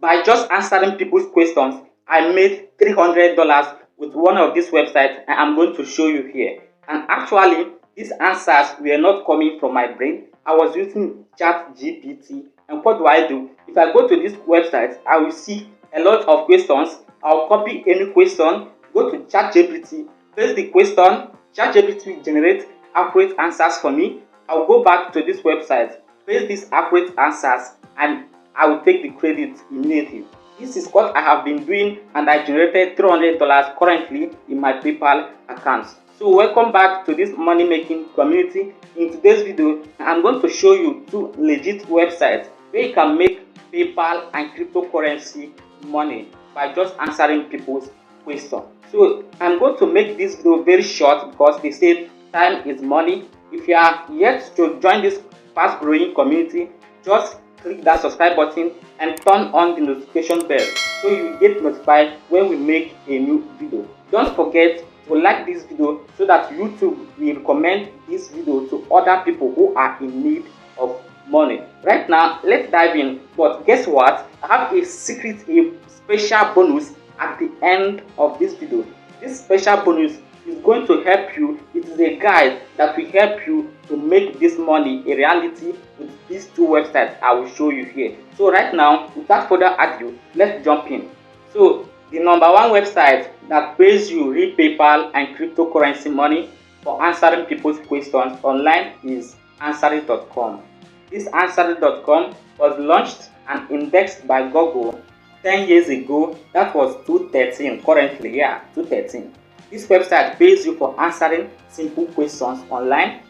By just answering people's questions, I made $300 with one of these websites, and I'm going to show you here. And actually, these answers were not coming from my brain. I was using Chatgpt. And what do? If I go to this website, I will see a lot of questions. I'll copy any question, go to Chatgpt, paste the question. Chatgpt will generate accurate answers for me. I'll go back to this website, paste these accurate answers, and I will take the credit immediately. This is what I have been doing, and I generated $300 currently in my PayPal account. So welcome back to this money making community. In today's video, I'm going to show you two legit websites where you can make PayPal and cryptocurrency money by just answering people's questions. So I'm going to make this video very short because they said time is money. If you are yet to join this fast growing community, just click that subscribe button and turn on the notification bell so you will get notified when we make a new video. Don't forget to like this video so that YouTube will recommend this video to other people who are in need of money. Right now, let's dive in. But guess what? I have a special bonus at the end of this video. This special bonus is going to help you. It is a guide that will help you to make this money a reality with these two websites I will show you here. So right now, without further ado, let's jump in. So the number one website that pays you real PayPal and cryptocurrency money for answering people's questions online is Answering.com. This Answering.com was launched and indexed by Google 10 years ago. That was 2013. Currently, 2013. This website pays you for answering simple questions online.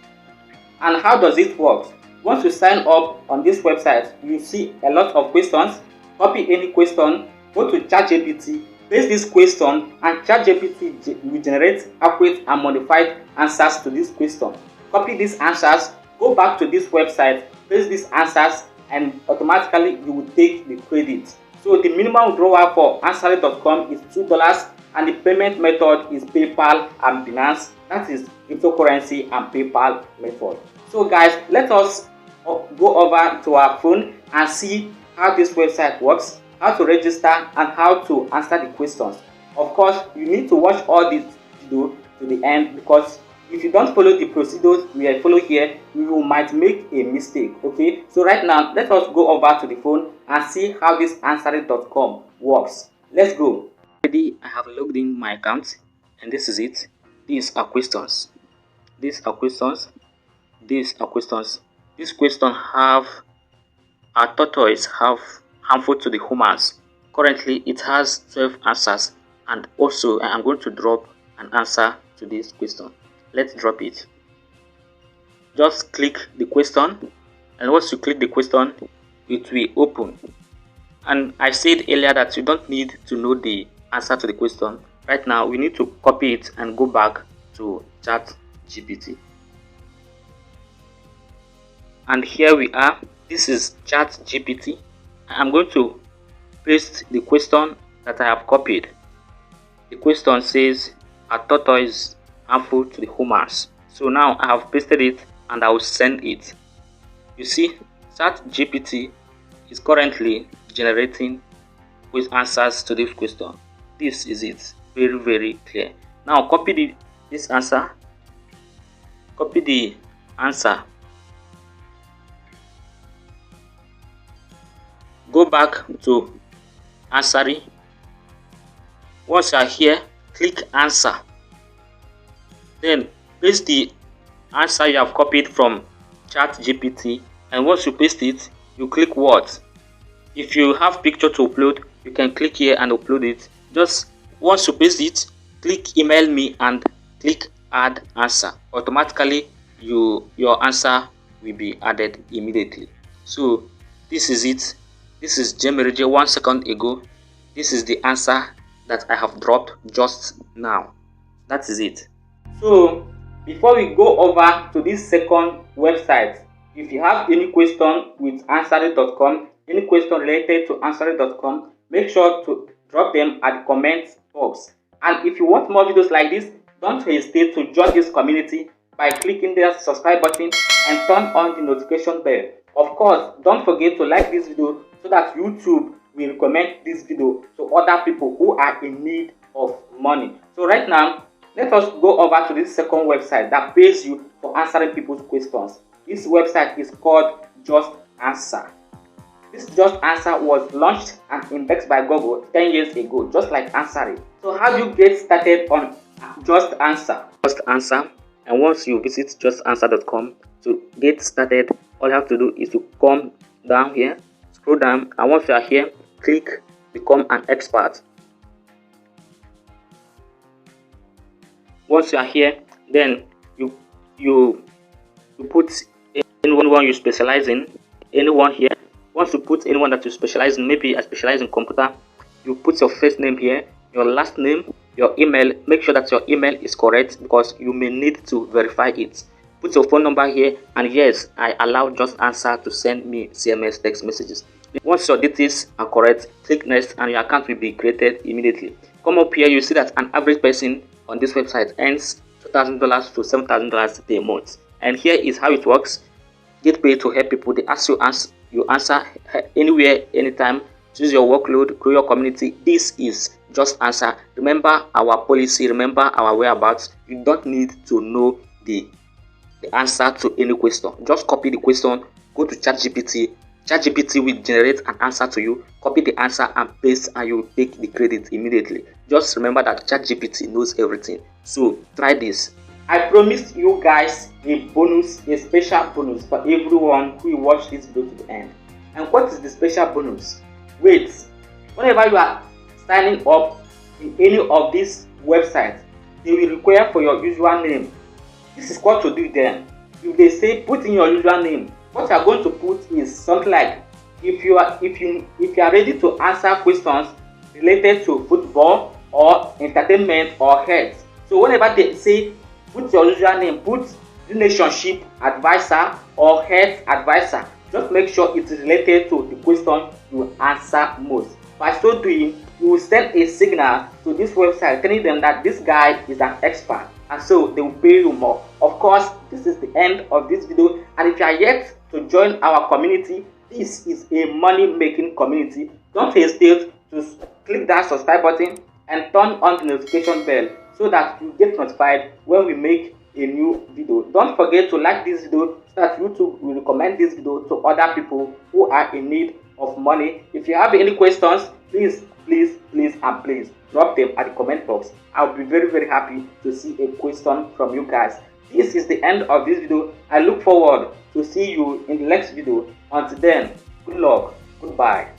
And how does it work? Once you sign up on this website, you see a lot of questions. Copy any question, go to Chatgpt, paste this question, and Chatgpt will generate accurate and modified answers to this question. Copy these answers, go back to this website, paste these answers, and automatically you will take the credit. So the minimum withdrawal for Answering.com is $2, and the payment method is PayPal and Binance. That is cryptocurrency and PayPal method. So guys, let us go over to our phone and see how this website works, how to register, and how to answer the questions. Of course, you need to watch all this video to the end, because if you don't follow the procedures we are following here, you might make a mistake. Okay, so right now let us go over to the phone and see how this Answering.com works. Let's go. Already, I have logged in my account, and this is it. These are questions. These are questions. These are questions. These questions have our tortoise have harmful to the humans. Currently, it has 12 answers, and also I am going to drop an answer to this question. Let's drop it. Just click the question, and once you click the question, it will open. And I said earlier that you don't need to know the answer to the question. Right now, we need to copy it and go back to Chatgpt. And here we are. This is Chatgpt. I'm going to paste the question that I have copied. The question says, "Are tortoise harmful to the humans?" So now I have pasted it and I will send it. You see, Chatgpt is currently generating with answers to this question. This is it. Very, very clear. Now copy this answer. Copy the answer. Go back to answering. Once you are here, click answer. Then paste the answer you have copied from Chatgpt, and once you paste it, you click what? If you have picture to upload, you can click here and upload it. Just once you paste it, click email me and click add answer. Automatically your answer will be added immediately. So this is it. This is Jemereje 1 second ago. This is the answer that I have dropped just now. That is it. So before we go over to this second website, if you have any question with Answering.com, any question related to Answering.com, make sure to drop them at the comment box. And if you want more videos like this, don't hesitate to join this community by clicking the subscribe button and turn on the notification bell. Of course, don't forget to like this video so that YouTube will recommend to other people who are in need of money. So right now, let us go over to this second website that pays you for answering people's questions. This website is called Just Answer. This Just Answer was launched and indexed by Google 10 years ago, just like Answer It. So how do you get started on Just Answer? Just Answer, and once you visit justanswer.com to get started, all you have to do is to come down here, scroll down, and once you are here, click Become an Expert. Once you are here, then you put anyone you specialize in, anyone here. Once you put anyone that you specialize in, maybe I specialize in computer, you put your first name here, your last name, your email. Make sure that your email is correct because you may need to verify it. Put your phone number here, and yes, I allow Just Answer to send me CMS text messages. Once your details are correct, click next and your account will be created immediately. Come up here, you see that an average person on this website earns $2,000 to $7,000 per month. And here is how it works. Get paid to help people. They ask you answer anywhere, anytime. Choose your workload, grow your community. This is Just Answer. Remember our policy, remember our whereabouts. You don't need to know the answer to any question. Just copy the question, go to Chatgpt. Chatgpt will generate an answer to you. Copy the answer and paste, and you will take the credit immediately. Just remember that Chatgpt knows everything. So try this. I promised you guys a bonus, a special bonus for everyone who watched this video to the end. And what is the special bonus? Wait, whenever you are signing up in any of these websites, they will require for your username. This is what to do then. If they say put in your username, what you are going to put is something like, if you are ready to answer questions related to football or entertainment or health. So whenever they say put your username, put relationship advisor or health advisor. Just make sure it is related to the question you answer most. By so doing, you will send a signal to this website telling them that this guy is an expert, and so they will pay you more. Of course, this is the end of this video, and if you are yet to join our community, this is a money-making community. Don't hesitate to click that subscribe button and turn on the notification bell so that you get notified when we make a new video. Don't forget to like this video so that YouTube will recommend this video to other people who are in need of money. If you have any questions, please drop them at the comment box. I'll be very happy to see a question from you guys. This is the end of this video. I look forward to see you in the next video. Until then, good luck, goodbye.